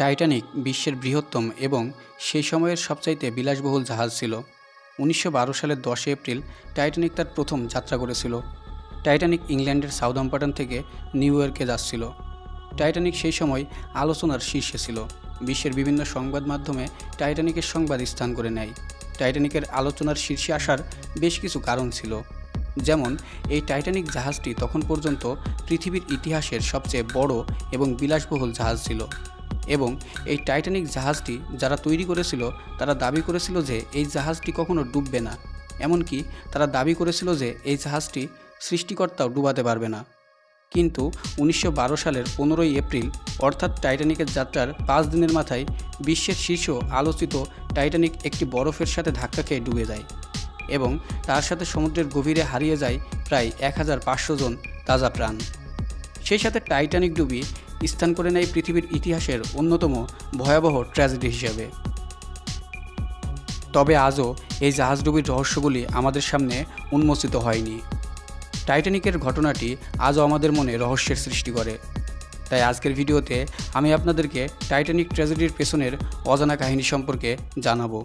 Titanic বিশ্বের বৃহত্তম এবং সেই সময়ের সবচাইতে বিলাসবহুল জাহাজ ছিল। ১৯১২ সালের ১০ এপ্রিল টাইটানিক তার প্রথম যাত্রা করেছিল। টাইটানিক ইংল্যান্ডের সাউদাম্পটন থেকে নিউ ইয়র্কে যাচ্ছিল। টাইটানিক সেই সময় আলোচনার শীর্ষে ছিল। বিশ্বের বিভিন্ন সংবাদ মাধ্যমে টাইটানিকের সংবাদ স্থান করে নেয়। টাইটানিকের আলোচনার শীর্ষে আসার বেশ কিছু কারণ ছিল, যেমন এই টাইটানিক জাহাজটি তখন পর্যন্ত পৃথিবীর ইতিহাসের সবচেয়ে বড় এবং বিলাসবহুল জাহাজ ছিল, এবং এই টাইটানিক জাহাজটি যারা তৈরি করেছিল তারা দাবি করেছিল যে এই জাহাজটি কখনো ডুববে না। এমনকি তারা দাবি করেছিল যে এই জাহাজটি সৃষ্টিকর্তাও ডুবাতে পারবে না। কিন্তু ১৯১২ সালের ১৫ই এপ্রিল অর্থাৎ টাইটানিকের যাত্রার ৫ দিনের মাথায় বিশ্বের শীর্ষ আলোচিত টাইটানিক একটি বরফের সাথে ধাক্কা খেয়ে ডুবে যায় এবং তার সাথে সমুদ্রের গভীরে হারিয়ে যায় প্রায় ১৫০০ জন তাজা প্রাণ। সেই সাথে টাইটানিক ডুবি স্থান করে নেয় পৃথিবীর ইতিহাসের অন্যতম ভয়াবহ ট্র্যাজেডি হিসেবে। তবে আজও এই জাহাজডুবির রহস্যগুলি আমাদের সামনে উন্মোচিত হয়নি। টাইটানিকের ঘটনাটি আজও আমাদের মনে রহস্যের সৃষ্টি করে। তাই আজকের ভিডিওতে আমি আপনাদেরকে টাইটানিক ট্র্যাজেডির পেছনের অজানা কাহিনী সম্পর্কে জানাবো।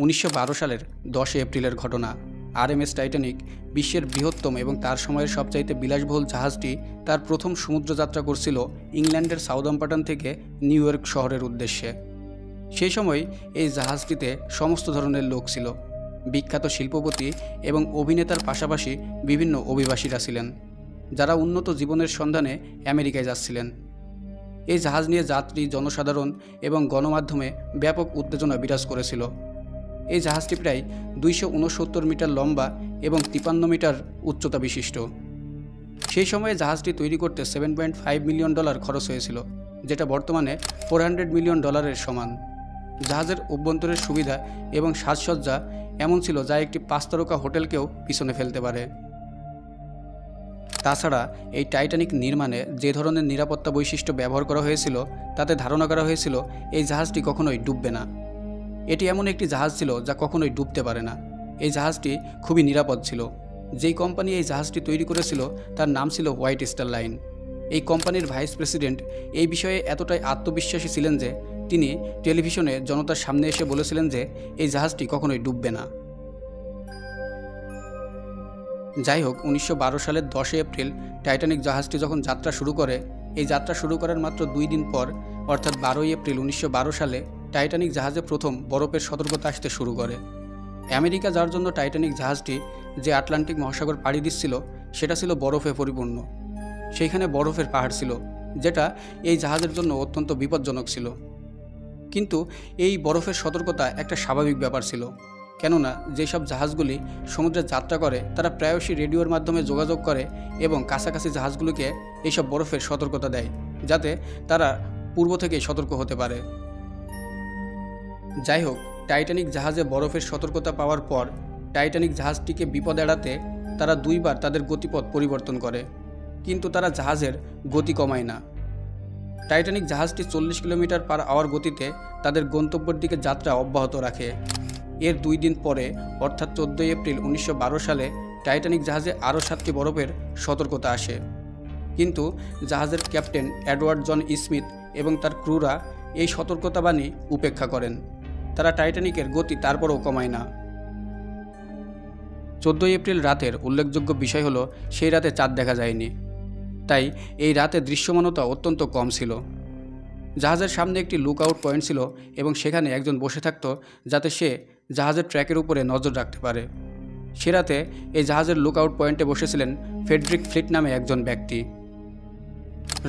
'১৯১২ সালের ১০ এপ্রিলের ঘটনা। আরএমএস টাইটানিক বিশ্বের বৃহত্তম এবং তার সময়ের সবচাইতে বিলাসবহুল জাহাজটি তার প্রথম সমুদ্রযাত্রা করছিল ইংল্যান্ডের সাউদাম্পটন থেকে নিউ ইয়র্ক শহরের উদ্দেশ্যে। সেই সময় এই জাহাজটিতে সমস্ত ধরনের লোক ছিল। বিখ্যাত শিল্পপতি এবং অভিনেতার পাশাপাশি বিভিন্ন অভিবাসীরা ছিলেন, যারা উন্নত জীবনের সন্ধানে আমেরিকায় যাচ্ছিলেন। এই জাহাজ নিয়ে যাত্রী, জনসাধারণ এবং গণমাধ্যমে ব্যাপক উত্তেজনা বিরাজ করেছিল। এই জাহাজটি প্রায় ২৬৯ মিটার লম্বা এবং ৫৩ মিটার উচ্চতা বিশিষ্ট। সেই সময়ে জাহাজটি তৈরি করতে $7.5 মিলিয়ন খরচ হয়েছিল, যেটা বর্তমানে $400 মিলিয়ন সমান। জাহাজের অভ্যন্তরের সুবিধা এবং সাজসজ্জা এমন ছিল যা একটি ৫ তারকা হোটেলকেও পিছনে ফেলতে পারে। তাছাড়া এই টাইটানিক নির্মাণে যে ধরনের নিরাপত্তা বৈশিষ্ট্য ব্যবহার করা হয়েছিল তাতে ধারণা করা হয়েছিল এই জাহাজটি কখনোই ডুববে না। এটি এমন একটি জাহাজ ছিল যা কখনোই ডুবতে পারে না। এই জাহাজটি খুবই নিরাপদ ছিল। যেই কোম্পানি এই জাহাজটি তৈরি করেছিল তার নাম ছিল হোয়াইট স্টার লাইন। এই কোম্পানির ভাইস প্রেসিডেন্ট এই বিষয়ে এতটাই আত্মবিশ্বাসী ছিলেন যে তিনি টেলিভিশনে জনতার সামনে এসে বলেছিলেন যে এই জাহাজটি কখনোই ডুববে না। যাই হোক, ১৯১২ সালের ১০ এপ্রিল টাইটানিক জাহাজটি যখন যাত্রা শুরু করে, এই যাত্রা শুরু করার মাত্র ২ দিন পর অর্থাৎ ১২ই এপ্রিল ১৯১২ সালে টাইটানিক জাহাজে প্রথম বরফের সতর্কতা আসতে শুরু করে। আমেরিকা যার জন্য টাইটানিক জাহাজটি যে আটলান্টিক মহাসাগর পাড়ি দিচ্ছিল সেটা ছিল বরফে পরিপূর্ণ। সেইখানে বরফের পাহাড় ছিল, যেটা এই জাহাজের জন্য অত্যন্ত বিপজ্জনক ছিল। কিন্তু এই বরফের সতর্কতা একটা স্বাভাবিক ব্যাপার ছিল, কেননা যেসব জাহাজগুলি সমুদ্রে যাত্রা করে তারা প্রায়শই রেডিওর মাধ্যমে যোগাযোগ করে এবং কাছাকাছি জাহাজগুলিকে এইসব বরফের সতর্কতা দেয়, যাতে তারা পূর্ব থেকেই সতর্ক হতে পারে। যাই হোক, টাইটানিক জাহাজে বরফের সতর্কতা পাওয়ার পর টাইটানিক জাহাজটিকে বিপদ এড়াতে তারা ২ বার তাদের গতিপথ পরিবর্তন করে, কিন্তু তারা জাহাজের গতি কমায় না। টাইটানিক জাহাজটি ৪০ কিলোমিটার/আওয়ার গতিতে তাদের গন্তব্যের দিকে যাত্রা অব্যাহত রাখে। এর ২ দিন পরে অর্থাৎ ১৪ই এপ্রিল ১৯১২ সালে টাইটানিক জাহাজে আরও ৭টি বরফের সতর্কতা আসে, কিন্তু জাহাজের ক্যাপ্টেন এডওয়ার্ড জন স্মিথ এবং তার ক্রুরা এই সতর্কতাবাণী উপেক্ষা করেন। তারা টাইটানিকের গতি তারপরও কমায় না। ১৪ই এপ্রিল রাতের উল্লেখযোগ্য বিষয় হলো সেই রাতে চাঁদ দেখা যায়নি, তাই এই রাতে দৃশ্যমানতা অত্যন্ত কম ছিল। জাহাজের সামনে একটি লুক আউট পয়েন্ট ছিল এবং সেখানে একজন বসে থাকত যাতে সে জাহাজের ট্র্যাকের উপরে নজর রাখতে পারে। সে রাতে এই জাহাজের লুক আউট পয়েন্টে বসেছিলেন ফ্রেডরিক ফ্লিট নামে একজন ব্যক্তি।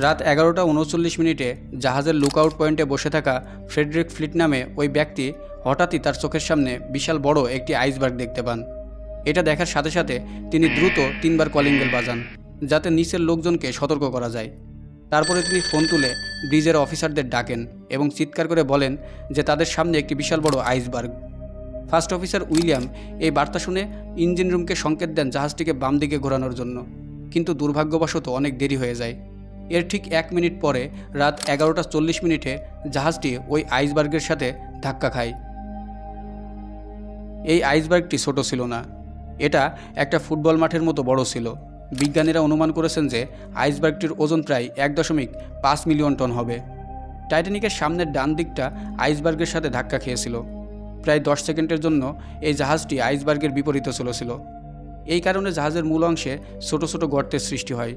রাত ১১টা ৩৯ জাহাজের লুক আউট পয়েন্টে বসে থাকা ফ্রেডরিক ফ্লিট নামে ওই ব্যক্তি হঠাৎই তার চোখের সামনে বিশাল বড় একটি আইসবার্গ দেখতে পান। এটা দেখার সাথে সাথে তিনি দ্রুত ৩ বার কলিং বেল বাজান, যাতে নিচের লোকজনকে সতর্ক করা যায়। তারপরে তিনি ফোন তুলে ব্রিজের অফিসারদের ডাকেন এবং চিৎকার করে বলেন যে তাদের সামনে একটি বিশাল বড় আইসবার্গ। ফার্স্ট অফিসার উইলিয়াম এই বার্তা শুনে ইঞ্জিন রুমকে সংকেত দেন জাহাজটিকে বাম দিকে ঘোরানোর জন্য, কিন্তু দুর্ভাগ্যবশত অনেক দেরি হয়ে যায়। এর ঠিক 1 মিনিট পরে রাত 11:40 জাহাজটি ওই আইসবার্গের সাথে ধাক্কা খায়। এই আইসবার্গটি ছোট ছিল না, এটা একটা ফুটবল মাঠের মতো বড় ছিল। বিজ্ঞানীরা অনুমান করেছেন যে আইসবার্গটির ওজন প্রায় 1.5 মিলিয়ন টন হবে। টাইটানিকের সামনের ডান দিকটা আইসবার্গের সাথে ধাক্কা খেয়েছিল। প্রায় 10 সেকেন্ডের জন্য এই জাহাজটি আইসবার্গের বিপরীতে চলেছিল। এই কারণে জাহাজের মূল অংশে ছোট ছোট গর্তের সৃষ্টি হয়।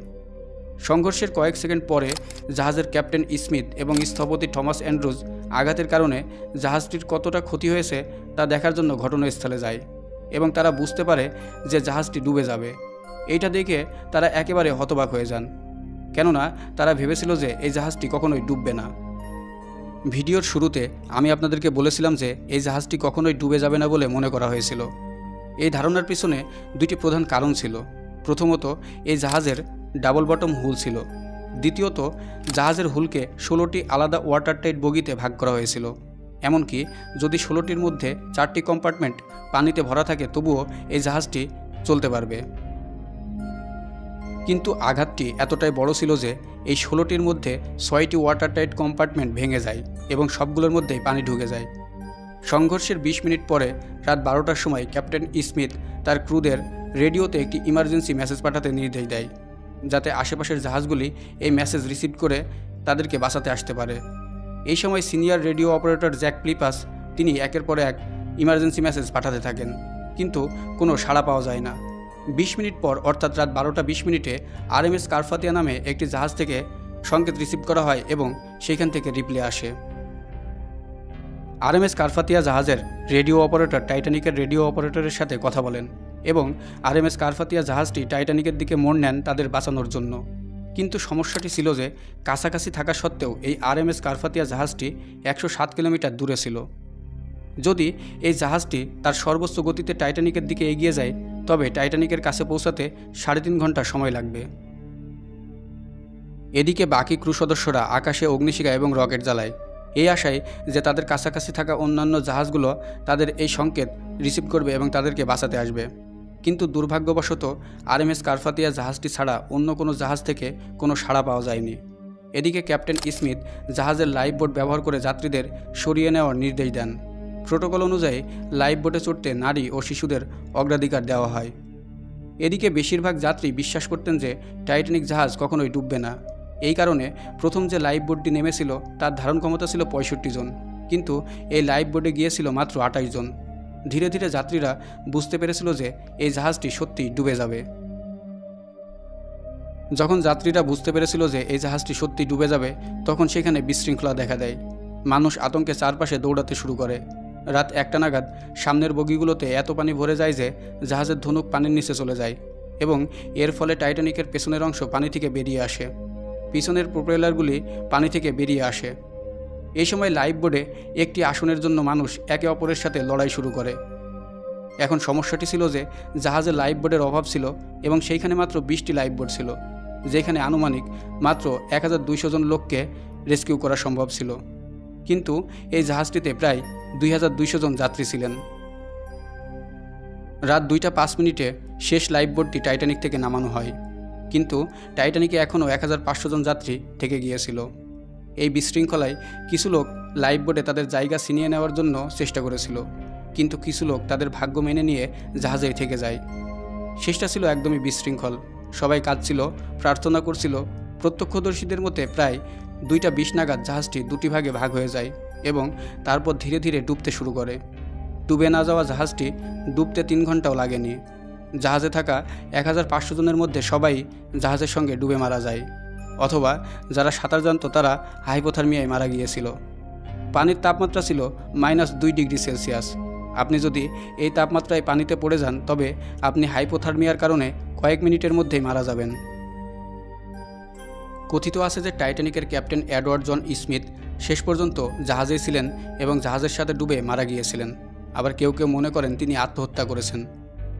সংঘর্ষের কয়েক সেকেন্ড পরে জাহাজের ক্যাপ্টেন স্মিথ এবং স্থপতি থমাস অ্যান্ড্রুজ আঘাতের কারণে জাহাজটির কতটা ক্ষতি হয়েছে তা দেখার জন্য ঘটনাস্থলে যায় এবং তারা বুঝতে পারে যে জাহাজটি ডুবে যাবে। এইটা দেখে তারা একেবারে হতবাক হয়ে যান, কেননা তারা ভেবেছিল যে এই জাহাজটি কখনোই ডুববে না। ভিডিওর শুরুতে আমি আপনাদেরকে বলেছিলাম যে এই জাহাজটি কখনোই ডুবে যাবে না বলে মনে করা হয়েছিল। এই ধারণার পিছনে দুটি প্রধান কারণ ছিল। প্রথমত, এই জাহাজের ডাবল বটম হুল ছিল। দ্বিতীয়ত, জাহাজের হুলকে 16টি আলাদা ওয়াটারটাইট বগিতে ভাগ করা হয়েছিল। এমনকি যদি 16টির মধ্যে 4টি কম্পার্টমেন্ট পানিতে ভরা থাকে তবুও এই জাহাজটি চলতে পারবে। কিন্তু আঘাতটি এতটাই বড় ছিল যে এই 16টির মধ্যে 6টি ওয়াটারটাইট কম্পার্টমেন্ট ভেঙে যায় এবং সবগুলোর মধ্যেই পানি ঢুকে যায়। সংঘর্ষের 20 মিনিট পরে রাত 12টার সময় ক্যাপ্টেন স্মিথ তার ক্রুদের রেডিওতে একটি ইমার্জেন্সি মেসেজ পাঠাতে নির্দেশ দেয়, যাতে আশেপাশের জাহাজগুলি এই মেসেজ রিসিভ করে তাদেরকে বাঁচাতে আসতে পারে। এই সময় সিনিয়র রেডিও অপারেটর জ্যাক প্লিপাস তিনি একের পর এক ইমার্জেন্সি মেসেজ পাঠাতে থাকেন, কিন্তু কোনো সাড়া পাওয়া যায় না। 20 মিনিট পর অর্থাৎ রাত 12:20 আরএমএস কারপাথিয়া নামে একটি জাহাজ থেকে সংকেত রিসিভ করা হয় এবং সেখান থেকে রিপ্লে আসে। আরএমএস কারপাথিয়া জাহাজের রেডিও অপারেটর টাইটানিকের রেডিও অপারেটরের সাথে কথা বলেন এবং আরএমএস কারপাথিয়া জাহাজটি টাইটানিকের দিকে মোড় নেন তাদের বাঁচানোর জন্য। কিন্তু সমস্যাটি ছিল যে কাছাকাছি থাকা সত্ত্বেও এই আরএমএস কারপাথিয়া জাহাজটি 107 কিলোমিটার দূরে ছিল। যদি এই জাহাজটি তার সর্বোচ্চ গতিতে টাইটানিকের দিকে এগিয়ে যায় তবে টাইটানিকের কাছে পৌঁছাতে 3.5 ঘন্টা সময় লাগবে। এদিকে বাকি ক্রু সদস্যরা আকাশে অগ্নিশিখা এবং রকেট জ্বালায়, এই আশায় যে তাদের কাছাকাছি থাকা অন্যান্য জাহাজগুলো তাদের এই সংকেত রিসিভ করবে এবং তাদেরকে বাঁচাতে আসবে। কিন্তু দুর্ভাগ্যবশত আরএমএস কারপাথিয়া জাহাজটি ছাড়া অন্য কোনো জাহাজ থেকে কোনো সাড়া পাওয়া যায়নি। এদিকে ক্যাপ্টেন স্মিথ জাহাজের লাইফ বোট ব্যবহার করে যাত্রীদের সরিয়ে নেওয়ার নির্দেশ দেন। প্রোটোকল অনুযায়ী লাইফ বোটে চড়তে নারী ও শিশুদের অগ্রাধিকার দেওয়া হয়। এদিকে বেশিরভাগ যাত্রী বিশ্বাস করতেন যে টাইটানিক জাহাজ কখনোই ডুববে না। এই কারণে প্রথম যে লাইফ বোটটি নেমেছিল তার ধারণ ক্ষমতা ছিল 65 জন, কিন্তু এই লাইফ বোটে গিয়েছিল মাত্র 28 জন। ধীরে ধীরে যাত্রীরা বুঝতে পেরেছিল যে এই জাহাজটি সত্যিই ডুবে যাবে। যখন যাত্রীরা বুঝতে পেরেছিল যে এই জাহাজটি সত্যি ডুবে যাবে তখন সেখানে বিশৃঙ্খলা দেখা দেয়। মানুষ আতঙ্কে চারপাশে দৌড়াতে শুরু করে। রাত 1টা নাগাদ সামনের বগিগুলোতে এত পানি ভরে যায় যে জাহাজের ধনুক পানির নিচে চলে যায় এবং এর ফলে টাইটানিকের পেছনের অংশ পানি থেকে বেরিয়ে আসে। পিছনের প্রোপেলারগুলি পানি থেকে বেরিয়ে আসে। এই সময় লাইফ বোটে একটি আসনের জন্য মানুষ একে অপরের সাথে লড়াই শুরু করে। এখন সমস্যাটি ছিল যে জাহাজে লাইফ বোটের অভাব ছিল এবং সেইখানে মাত্র 20টি লাইফ বোট ছিল, যেখানে আনুমানিক মাত্র 1200 জন লোককে রেস্কিউ করা সম্ভব ছিল। কিন্তু এই জাহাজটিতে প্রায় 2200 জন যাত্রী ছিলেন। রাত 2:05 শেষ লাইফ বোটটি টাইটানিক থেকে নামানো হয়, কিন্তু টাইটানিকে এখনও 1500 জন যাত্রী থেকে গিয়েছিল। এই বিশৃঙ্খলায় কিছু লোক লাইফ বোটে তাদের জায়গা ছিনিয়ে নেওয়ার জন্য চেষ্টা করেছিল, কিন্তু কিছু লোক তাদের ভাগ্য মেনে নিয়ে জাহাজেই থেকে যায়। শেষটা ছিল একদমই বিশৃঙ্খল। সবাই কাঁদছিল, প্রার্থনা করছিল। প্রত্যক্ষদর্শীদের মতে প্রায় 2:20 নাগাদ জাহাজটি দুটি ভাগে ভাগ হয়ে যায় এবং তারপর ধীরে ধীরে ডুবতে শুরু করে। ডুবে না যাওয়া জাহাজটি ডুবতে 3 ঘন্টাও লাগেনি। জাহাজে থাকা 1500 জনের মধ্যে সবাই জাহাজের সঙ্গে ডুবে মারা যায়, অথবা যারা সাঁতার জানত তারা হাইপোথার্মিয়ায় মারা গিয়েছিল। পানির তাপমাত্রা ছিল -2 ডিগ্রি সেলসিয়াস। আপনি যদি এই তাপমাত্রায় পানিতে পড়ে যান তবে আপনি হাইপোথার্মিয়ার কারণে কয়েক মিনিটের মধ্যেই মারা যাবেন। কথিত আছে যে টাইটানিকের ক্যাপ্টেন এডওয়ার্ড জন স্মিথ শেষ পর্যন্ত জাহাজেই ছিলেন এবং জাহাজের সাথে ডুবে মারা গিয়েছিলেন। আবার কেউ কেউ মনে করেন তিনি আত্মহত্যা করেছেন।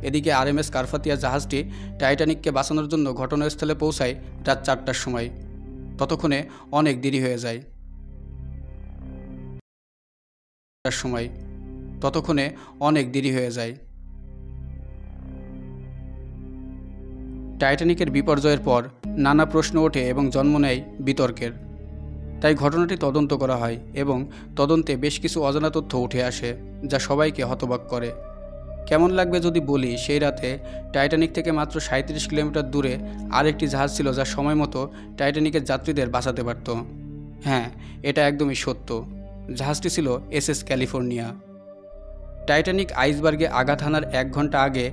এদিকে আরএমএস কারপাথিয়া জাহাজটি টাইটানিককে বাঁচানোর জন্য ঘটনাস্থলে পৌঁছায় রাত 4টার সময়। ততক্ষণে অনেক দেরি হয়ে যায়। টাইটানিকের বিপর্যয়ের পর নানা প্রশ্ন ওঠে এবং জন্ম নেয় বিতর্কের। তাই ঘটনাটি তদন্ত করা হয় এবং তদন্তে বেশ কিছু অজানা তথ্য উঠে আসে, যা সবাইকে হতবাক করে। কেমন লাগবে যদি বলি, সেই রাতে টাইটানিক থেকে মাত্র 37 কিলোমিটার দূরে আরেকটি জাহাজ ছিল, যা সময় মতো টাইটানিকের যাত্রীদের বাঁচাতে পারত। হ্যাঁ, এটা একদমই সত্য। জাহাজটি ছিল এসএস ক্যালিফোর্নিয়া। টাইটানিক আইসবার্গে আঘাত হানার 1 ঘন্টা আগে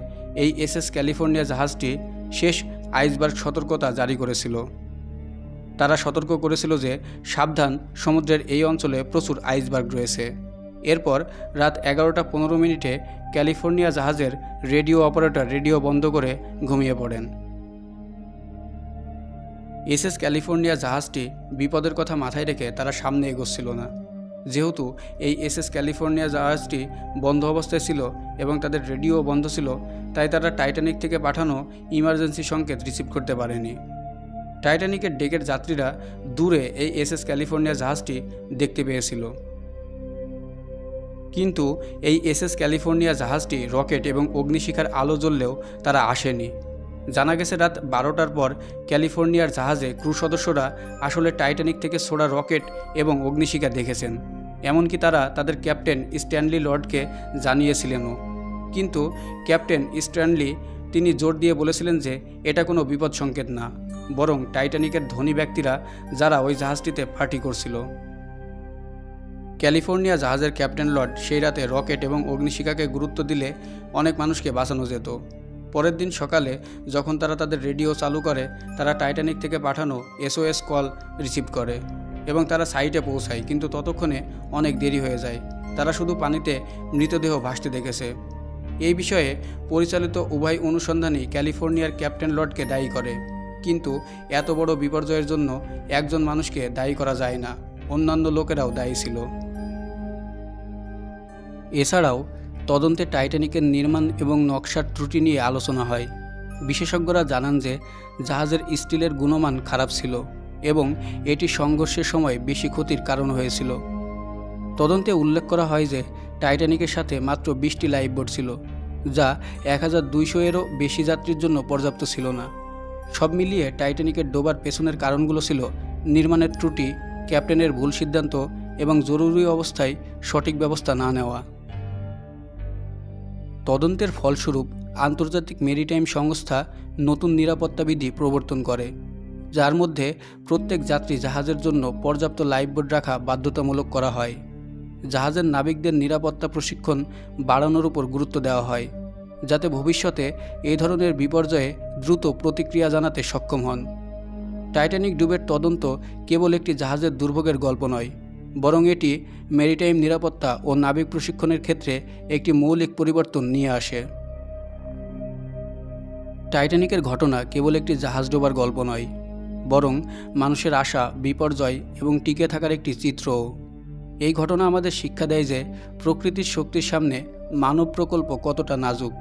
এই এসএস ক্যালিফোর্নিয়া জাহাজটি শেষ আইসবার্গ সতর্কতা জারি করেছিল। তারা সতর্ক করেছিল যে সাবধান, সমুদ্রের এই অঞ্চলে প্রচুর আইসবার্গ রয়েছে। এরপর রাত 11:15 ক্যালিফোর্নিয়া জাহাজের রেডিও অপারেটর রেডিও বন্ধ করে ঘুমিয়ে পড়েন। এসএস ক্যালিফোর্নিয়া জাহাজটি বিপদের কথা মাথায় রেখে তারা সামনে এগোচ্ছিল না। যেহেতু এই এসএস ক্যালিফোর্নিয়া জাহাজটি বন্ধ অবস্থায় ছিল এবং তাদের রেডিও বন্ধ ছিল, তাই তারা টাইটানিক থেকে পাঠানো ইমার্জেন্সি সংকেত রিসিভ করতে পারেনি। টাইটানিকের ডেকের যাত্রীরা দূরে এই এসএস ক্যালিফোর্নিয়া জাহাজটি দেখতে পেয়েছিল, কিন্তু এই এসএস ক্যালিফোর্নিয়া জাহাজটি রকেট এবং অগ্নিশিখার আলো জ্বললেও তারা আসেনি। জানা গেছে রাত 12টার পর ক্যালিফোর্নিয়ার জাহাজে ক্রু সদস্যরা আসলে টাইটানিক থেকে ছোড়া রকেট এবং অগ্নিশিখা দেখেছেন। এমনকি তারা তাদের ক্যাপ্টেন স্ট্যানলি লর্ডকে জানিয়েছিলেনও। কিন্তু ক্যাপ্টেন স্ট্যানলি তিনি জোর দিয়ে বলেছিলেন যে এটা কোনো বিপদ সংকেত না, বরং টাইটানিকের ধনী ব্যক্তিরা যারা ওই জাহাজটিতে পার্টি করছিল। ক্যালিফোর্নিয়া জাহাজের ক্যাপ্টেন লর্ড সেই রাতে রকেট এবং অগ্নিশিখাকে গুরুত্ব দিলে অনেক মানুষকে বাঁচানো যেত। পরের দিন সকালে যখন তারা তাদের রেডিও চালু করে, তারা টাইটানিক থেকে পাঠানো SOS কল রিসিভ করে এবং তারা সাইটে পৌঁছায়, কিন্তু ততক্ষণে অনেক দেরি হয়ে যায়। তারা শুধু পানিতে মৃতদেহ ভাসতে দেখেছে। এই বিষয়ে পরিচালিত উভয় অনুসন্ধানই ক্যালিফোর্নিয়ার ক্যাপ্টেন লর্ডকে দায়ী করে, কিন্তু এত বড় বিপর্যয়ের জন্য একজন মানুষকে দায়ী করা যায় না, অন্যান্য লোকেরাও দায়ী ছিল। এছাড়াও তদন্তে টাইটানিকের নির্মাণ এবং নকশার ত্রুটি নিয়ে আলোচনা হয়। বিশেষজ্ঞরা জানান যে জাহাজের স্টিলের গুণমান খারাপ ছিল এবং এটি সংঘর্ষের সময় বেশি ক্ষতির কারণ হয়েছিল। তদন্তে উল্লেখ করা হয় যে টাইটানিকের সাথে মাত্র 20টি লাইফবোট ছিল, যা 1200-এরও বেশি যাত্রীর জন্য পর্যাপ্ত ছিল না। সব মিলিয়ে টাইটানিকের ডোবার পেছনের কারণগুলো ছিল নির্মাণের ত্রুটি, ক্যাপ্টেনের ভুল সিদ্ধান্ত এবং জরুরি অবস্থায় সঠিক ব্যবস্থা না নেওয়া। তদন্তের ফলস্বরূপ আন্তর্জাতিক মেরিটাইম সংস্থা নতুন নিরাপত্তা বিধি প্রবর্তন করে, যার মধ্যে প্রত্যেক যাত্রী জাহাজের জন্য পর্যাপ্ত লাইফবোট রাখা বাধ্যতামূলক করা হয়। জাহাজের নাবিকদের নিরাপত্তা প্রশিক্ষণ বাড়ানোর উপর গুরুত্ব দেওয়া হয়, যাতে ভবিষ্যতে এই ধরনের বিপর্যয়ে দ্রুত প্রতিক্রিয়া জানাতে সক্ষম হন। টাইটানিক ডুবের তদন্ত কেবল একটি জাহাজের দুর্ভোগের গল্প নয়, বরং এটি মেরিটাইম নিরাপত্তা ও নাবিক প্রশিক্ষণের ক্ষেত্রে একটি মৌলিক পরিবর্তন নিয়ে আসে। টাইটানিকের ঘটনা কেবল একটি জাহাজ ডোবার গল্প নয়, বরং মানুষের আশা, বিপর্যয় এবং টিকে থাকার একটি চিত্রও। এই ঘটনা আমাদের শিক্ষা দেয় যে প্রকৃতির শক্তির সামনে মানব প্রকল্প কতটা নাজুক।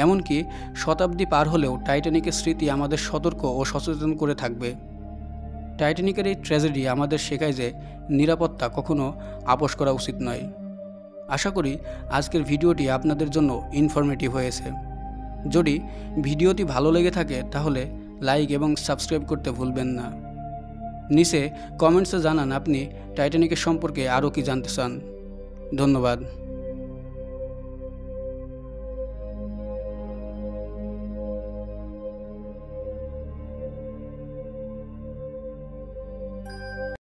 এমনকি শতাব্দী পার হলেও টাইটানিকের স্মৃতি আমাদের সতর্ক ও সচেতন করে থাকবে। টাইটানিকের এই ট্র্যাজেডি আমাদের শেখায় যে নিরাপত্তা কখনো আপোস করা উচিত নয়। আশা করি আজকের ভিডিওটি আপনাদের জন্য ইনফরমেটিভ হয়েছে। যদি ভিডিওটি ভালো লেগে থাকে তাহলে লাইক এবং সাবস্ক্রাইব করতে ভুলবেন না। নিচে কমেন্টসে জানান আপনি টাইটানিকের সম্পর্কে আরও কি জানতে চান। ধন্যবাদ।